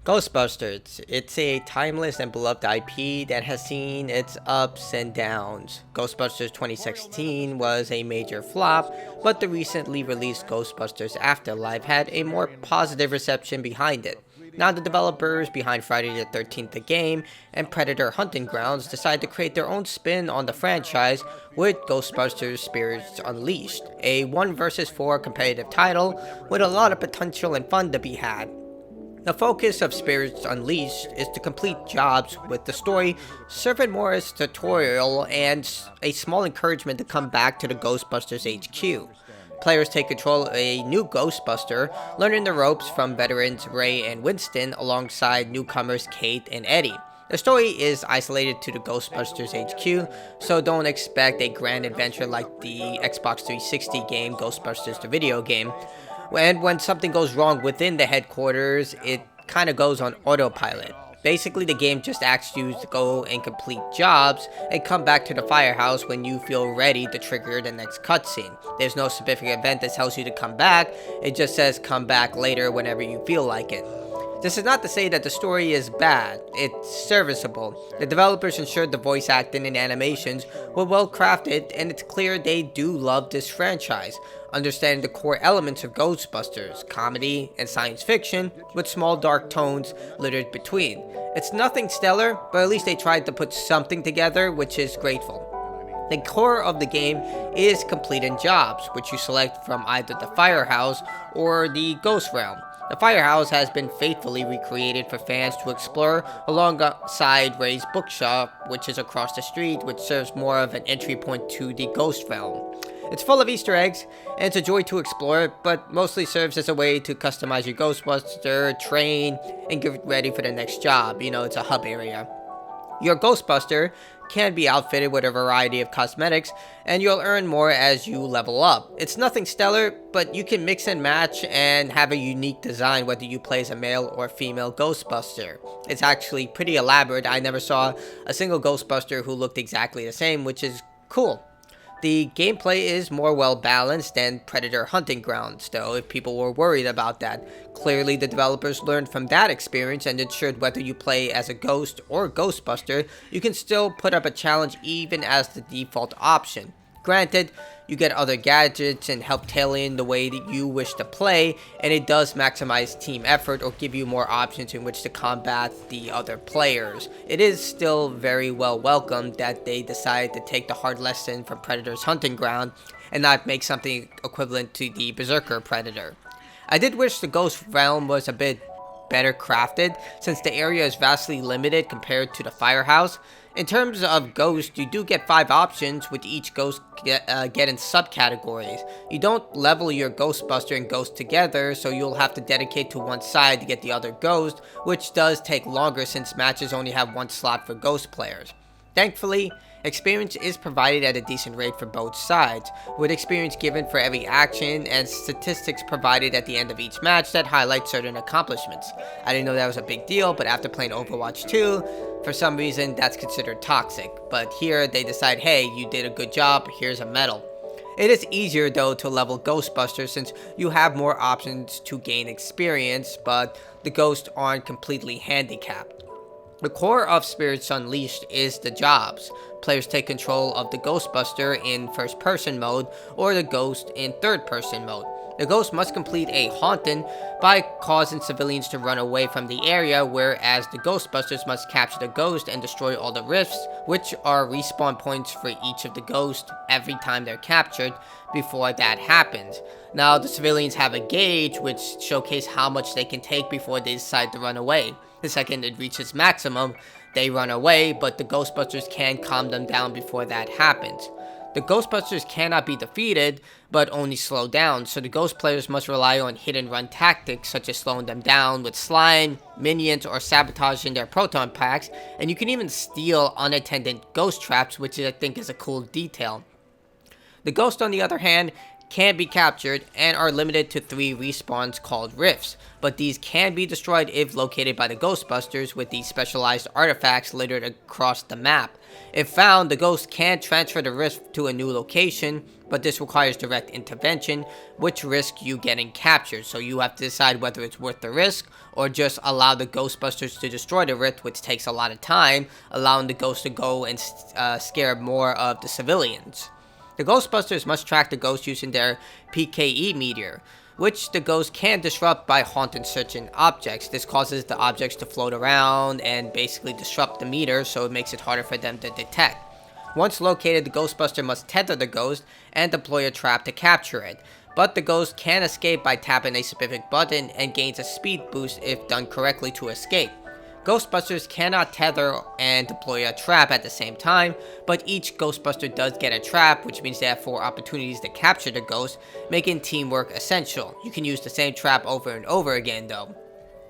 Ghostbusters. It's a timeless and beloved IP that has seen its ups and downs. Ghostbusters 2016 was a major flop, but the recently released Ghostbusters Afterlife had a more positive reception behind it. Now the developers behind Friday the 13th the game and Predator Hunting Grounds decided to create their own spin on the franchise with Ghostbusters Spirits Unleashed, a 1 versus 4 competitive title with a lot of potential and fun to be had. The focus of Spirits Unleashed is to complete jobs with the story, serving more as tutorial and a small encouragement to come back to the Ghostbusters HQ. Players take control of a new Ghostbuster, learning the ropes from veterans Ray and Winston alongside newcomers Kate and Eddie. The story is isolated to the Ghostbusters HQ, so don't expect a grand adventure like the Xbox 360 game Ghostbusters the video game. And when something goes wrong within the headquarters, it kind of goes on autopilot. Basically, the game just asks you to go and complete jobs and come back to the firehouse when you feel ready to trigger the next cutscene. There's no specific event that tells you to come back, it just says come back later whenever you feel like it. This is not to say that the story is bad, it's serviceable. The developers ensured the voice acting and animations were well crafted, and it's clear they do love this franchise, understanding the core elements of Ghostbusters, comedy and science fiction, with small dark tones littered between. It's nothing stellar, but at least they tried to put something together, which is grateful. The core of the game is completing jobs, which you select from either the Firehouse or the Ghost Realm. The Firehouse has been faithfully recreated for fans to explore alongside Ray's Bookshop, which is across the street, which serves more of an entry point to the Ghost Realm. It's full of Easter eggs, and it's a joy to explore, but mostly serves as a way to customize your Ghostbuster, train, and get ready for the next job. It's a hub area. Your Ghostbuster can be outfitted with a variety of cosmetics, and you'll earn more as you level up. It's nothing stellar, but you can mix and match and have a unique design whether you play as a male or female Ghostbuster. It's actually pretty elaborate. I never saw a single Ghostbuster who looked exactly the same, which is cool. The gameplay is more well balanced than Predator Hunting Grounds, though, if people were worried about that. Clearly, the developers learned from that experience and ensured whether you play as a ghost or Ghostbuster, you can still put up a challenge even as the default option. Granted, you get other gadgets and help tailor in the way that you wish to play, and it does maximize team effort or give you more options in which to combat the other players. It is still very well welcomed that they decided to take the hard lesson from Predator's Hunting Ground and not make something equivalent to the Berserker Predator. I did wish the Ghost Realm was a bit better crafted, since the area is vastly limited compared to the Firehouse. In terms of Ghost, you do get 5 options, with each Ghost getting subcategories. You don't level your Ghostbuster and Ghost together, so you'll have to dedicate to one side to get the other Ghost, which does take longer since matches only have one slot for Ghost players. Thankfully, experience is provided at a decent rate for both sides, with experience given for every action and statistics provided at the end of each match that highlight certain accomplishments. I didn't know that was a big deal, but after playing Overwatch 2, for some reason that's considered toxic. But here they decide, hey, you did a good job, here's a medal. It is easier though to level Ghostbusters since you have more options to gain experience, but the Ghosts aren't completely handicapped. The core of Spirits Unleashed is the jobs. Players take control of the Ghostbuster in first-person mode or the Ghost in third-person mode. The Ghost must complete a haunting by causing civilians to run away from the area, whereas the Ghostbusters must capture the Ghost and destroy all the rifts, which are respawn points for each of the Ghosts every time they're captured before that happens. Now, the civilians have a gauge which showcases how much they can take before they decide to run away. The second it reaches maximum, they run away, but the Ghostbusters can calm them down before that happens. The Ghostbusters cannot be defeated, but only slowed down, so the Ghost players must rely on hit and run tactics such as slowing them down with slime, minions, or sabotaging their proton packs, and you can even steal unattended ghost traps, which I think is a cool detail. The Ghost, on the other hand, can be captured and are limited to 3 respawns called rifts, but these can be destroyed if located by the Ghostbusters with these specialized artifacts littered across the map. If found, the ghost can transfer the rift to a new location, but this requires direct intervention, which risks you getting captured, so you have to decide whether it's worth the risk or just allow the Ghostbusters to destroy the rift, which takes a lot of time, allowing the ghost to go and scare more of the civilians. The Ghostbusters must track the ghost using their PKE meter, which the ghost can disrupt by haunting certain objects. This causes the objects to float around and basically disrupt the meter, so it makes it harder for them to detect. Once located, the Ghostbuster must tether the ghost and deploy a trap to capture it, but the ghost can escape by tapping a specific button and gains a speed boost if done correctly to escape. Ghostbusters cannot tether and deploy a trap at the same time, but each Ghostbuster does get a trap, which means they have 4 opportunities to capture the ghost, making teamwork essential. You can use the same trap over and over again though.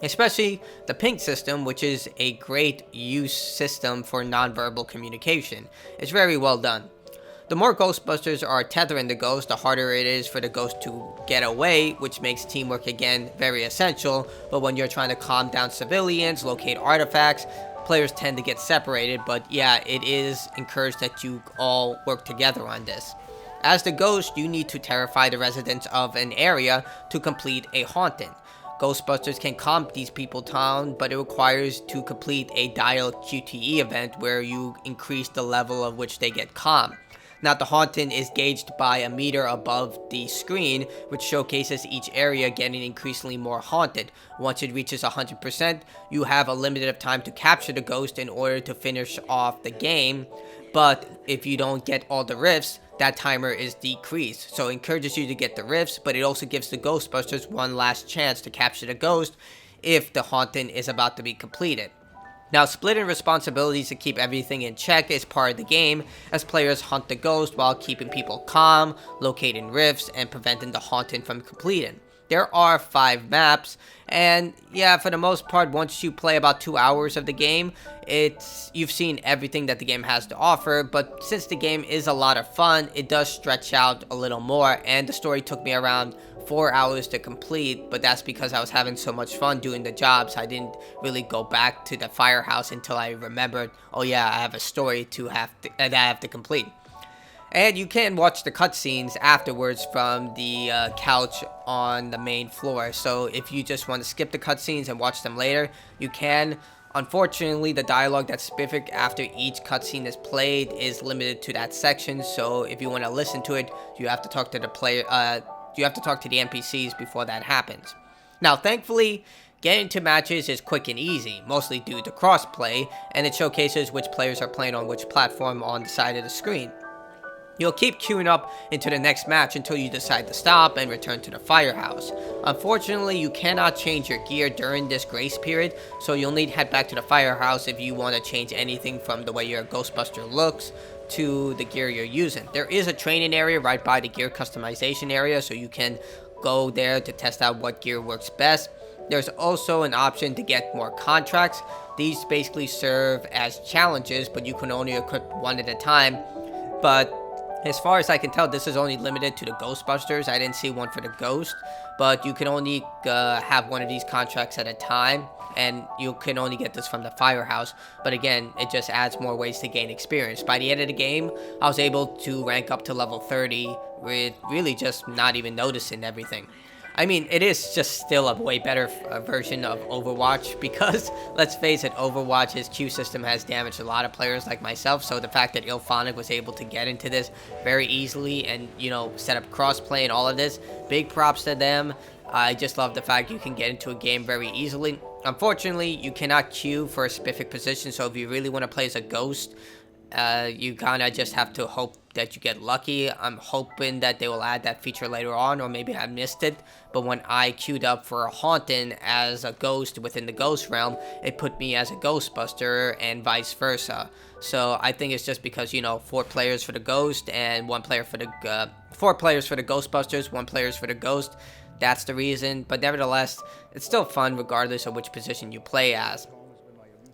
Especially the pink system, which is a great use system for nonverbal communication. It's very well done. The more Ghostbusters are tethering the ghost, the harder it is for the ghost to get away, which makes teamwork again very essential. But when you're trying to calm down civilians, locate artifacts, players tend to get separated. But yeah, it is encouraged that you all work together on this. As the ghost, you need to terrify the residents of an area to complete a haunting. Ghostbusters can calm these people down, but it requires to complete a dial QTE event where you increase the level of which they get calm. Now, the haunting is gauged by a meter above the screen, which showcases each area getting increasingly more haunted. Once it reaches 100%, you have a limited time to capture the ghost in order to finish off the game, but if you don't get all the rifts, that timer is decreased. So it encourages you to get the rifts, but it also gives the Ghostbusters one last chance to capture the ghost if the haunting is about to be completed. Now, splitting responsibilities to keep everything in check is part of the game, as players hunt the ghost while keeping people calm, locating rifts, and preventing the haunting from completing. There are 5 maps, and yeah, for the most part, once you play about 2 hours of the game, you've seen everything that the game has to offer, but since the game is a lot of fun, it does stretch out a little more, and the story took me around 4 hours to complete, but that's because I was having so much fun doing the jobs. I didn't really go back to the firehouse until I remembered, oh yeah, I have a story that I have to complete. And you can watch the cutscenes afterwards from the couch on the main floor. So if you just want to skip the cutscenes and watch them later, you can. Unfortunately, the dialogue that's specific after each cutscene is played is limited to that section. So if you want to listen to it, you have to talk to the you have to talk to the NPCs before that happens. Now, thankfully, getting to matches is quick and easy, mostly due to crossplay, and it showcases which players are playing on which platform on the side of the screen. You'll keep queuing up into the next match until you decide to stop and return to the firehouse. Unfortunately, you cannot change your gear during this grace period, so you'll need to head back to the firehouse if you want to change anything from the way your Ghostbuster looks to the gear you're using. There is a training area right by the gear customization area, so you can go there to test out what gear works best. There's also an option to get more contracts. These basically serve as challenges, but you can only equip one at a time. But as far as I can tell, this is only limited to the Ghostbusters. I didn't see one for the Ghost, but you can only have one of these contracts at a time, and you can only get this from the firehouse. But again, it just adds more ways to gain experience. By the end of the game, I was able to rank up to level 30 with really just not even noticing everything. I mean, it is just still a way better version of Overwatch because, let's face it, Overwatch's queue system has damaged a lot of players like myself, so the fact that Ilphonic was able to get into this very easily and, you know, set up crossplay and all of this, big props to them. I just love the fact you can get into a game very easily. Unfortunately, you cannot queue for a specific position, so if you really want to play as a Ghost, you kind of just have to hope that you get lucky. I'm hoping that they will add that feature later on, or maybe I missed it, but when I queued up for a haunting as a ghost within the ghost realm, it put me as a Ghostbuster and vice versa. So I think it's just because, you know, 4 players for the ghost and 1 player for the 4 players for the Ghostbusters, 1 players for the ghost. That's the reason, but nevertheless, it's still fun regardless of which position you play as.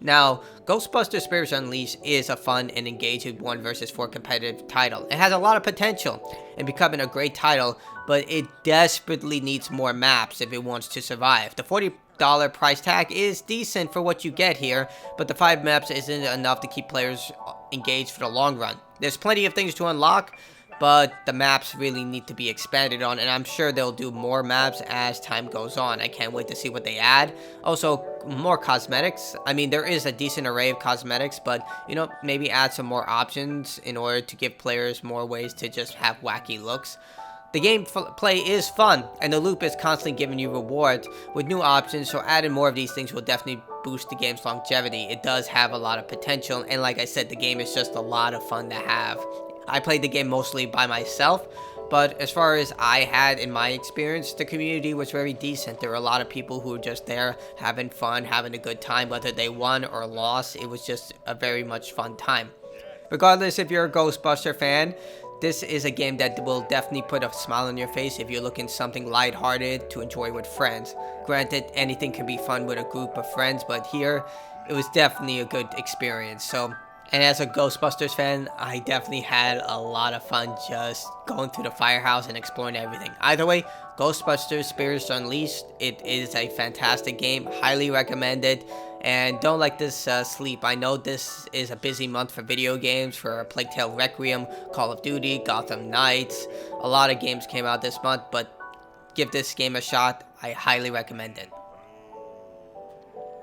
Now, Ghostbusters Spirits Unleashed is a fun and engaging 1 versus 4 competitive title. It has a lot of potential in becoming a great title, but it desperately needs more maps if it wants to survive. The $40 price tag is decent for what you get here, but the 5 maps isn't enough to keep players engaged for the long run. There's plenty of things to unlock, but the maps really need to be expanded on, and I'm sure they'll do more maps as time goes on. I can't wait to see what they add. Also, more cosmetics. I mean, there is a decent array of cosmetics, but, you know, maybe add some more options in order to give players more ways to just have wacky looks. The gameplay is fun, and the loop is constantly giving you rewards with new options, so adding more of these things will definitely boost the game's longevity. It does have a lot of potential, and like I said, the game is just a lot of fun to have. I played the game mostly by myself, but as far as I had in my experience, the community was very decent. There were a lot of people who were just there having fun, having a good time, whether they won or lost. It was just a very much fun time. Regardless if you're a Ghostbuster fan, this is a game that will definitely put a smile on your face if you're looking something lighthearted to enjoy with friends. Granted, anything can be fun with a group of friends, but here, it was definitely a good experience. And as a Ghostbusters fan, I definitely had a lot of fun just going through the firehouse and exploring everything. Either way, Ghostbusters Spirits Unleashed, it is a fantastic game, highly recommended. And don't let this sleep. I know this is a busy month for video games, for Plague Tale Requiem, Call of Duty, Gotham Knights. A lot of games came out this month, but give this game a shot. I highly recommend it.